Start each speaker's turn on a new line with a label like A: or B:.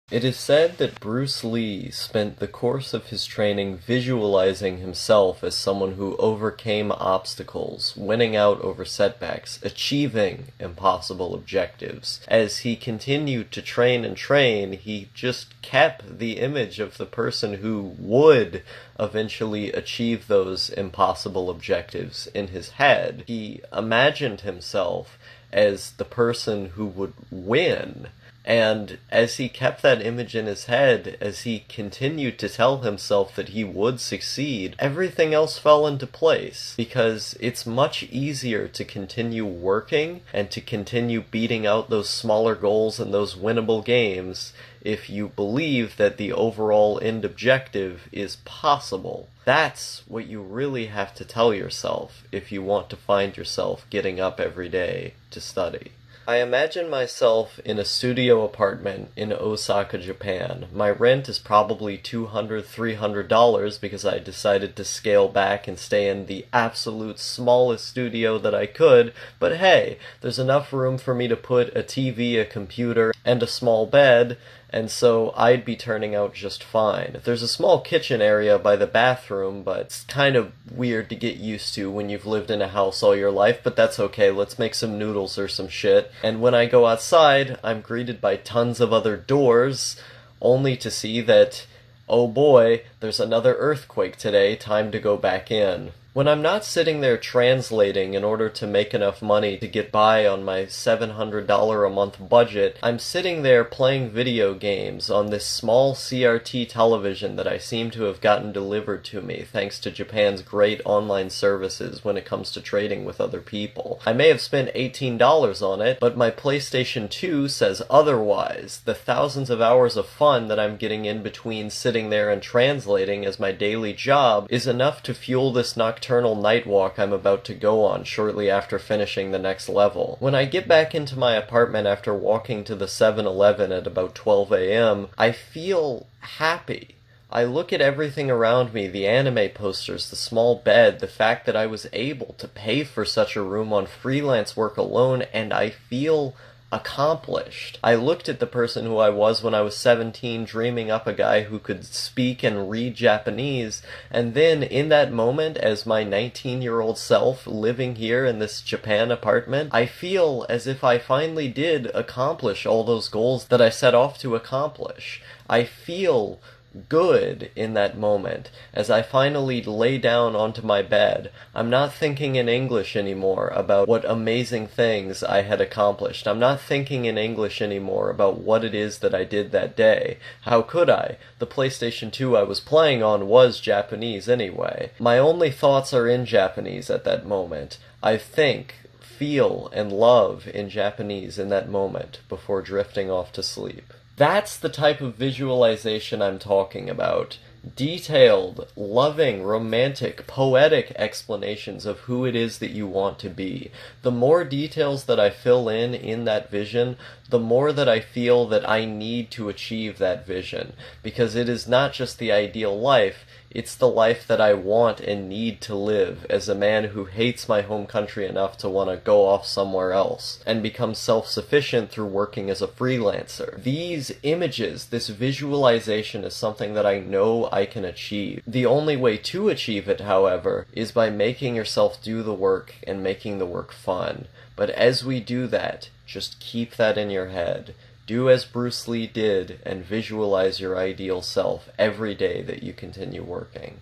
A: It is said that Bruce Lee spent the course of his training visualizing himself as someone who overcame obstacles, winning out over setbacks, achieving impossible objectives. As he continued to train and train, he just kept the image of the person who would eventually achieve those impossible objectives in his head. He imagined himself as the person who would win. And as he kept that image in his head, as he continued to tell himself that he would succeed, everything else fell into place. Because it's much easier to continue working and to continue beating out those smaller goals and those winnable games if you believe that the overall end objective is possible. That's what you really have to tell yourself if you want to find yourself getting up every day to study. I imagine myself in a studio apartment in Osaka, Japan. My rent is probably $200, $300 because I decided to scale back and stay in the absolute smallest studio that I could, but hey, there's enough room for me to put a TV, a computer, and a small bed, and so I'd be turning out just fine. There's a small kitchen area by the bathroom, but it's kind of weird to get used to when you've lived in a house all your life, but that's okay, let's make some noodles or some shit. And when I go outside, I'm greeted by tons of other doors, only to see that, oh boy, there's another earthquake today, time to go back in. When I'm not sitting there translating in order to make enough money to get by on my $700 a month budget, I'm sitting there playing video games on this small CRT television that I seem to have gotten delivered to me thanks to Japan's great online services when it comes to trading with other people. I may have spent $18 on it, but my PlayStation 2 says otherwise. The thousands of hours of fun that I'm getting in between sitting there and translating as my daily job is enough to fuel this nocturnal night walk I'm about to go on shortly after finishing the next level. When I get back into my apartment after walking to the 7-Eleven at about 12 a.m., I feel happy. I look at everything around me, the anime posters, the small bed, the fact that I was able to pay for such a room on freelance work alone, and I feel accomplished. I looked at the person who I was when I was 17, dreaming up a guy who could speak and read Japanese, and then in that moment, as my 19-year-old self living here in this Japan apartment, I feel as if I finally did accomplish all those goals that I set off to accomplish. I feel good in that moment. As I finally lay down onto my bed, I'm not thinking in English anymore about what amazing things I had accomplished. I'm not thinking in English anymore about what it is that I did that day. How could I? The PlayStation 2 I was playing on was Japanese anyway. My only thoughts are in Japanese at that moment. I think, feel, and love in Japanese in that moment before drifting off to sleep. That's the type of visualization I'm talking about. Detailed, loving, romantic, poetic explanations of who it is that you want to be. The more details that I fill in that vision, the more that I feel that I need to achieve that vision. Because it is not just the ideal life, it's the life that I want and need to live as a man who hates my home country enough to want to go off somewhere else and become self-sufficient through working as a freelancer. These images, this visualization is something that I know I can achieve. The only way to achieve it, however, is by making yourself do the work and making the work fun. But as we do that, just keep that in your head. Do as Bruce Lee did and visualize your ideal self every day that you continue working.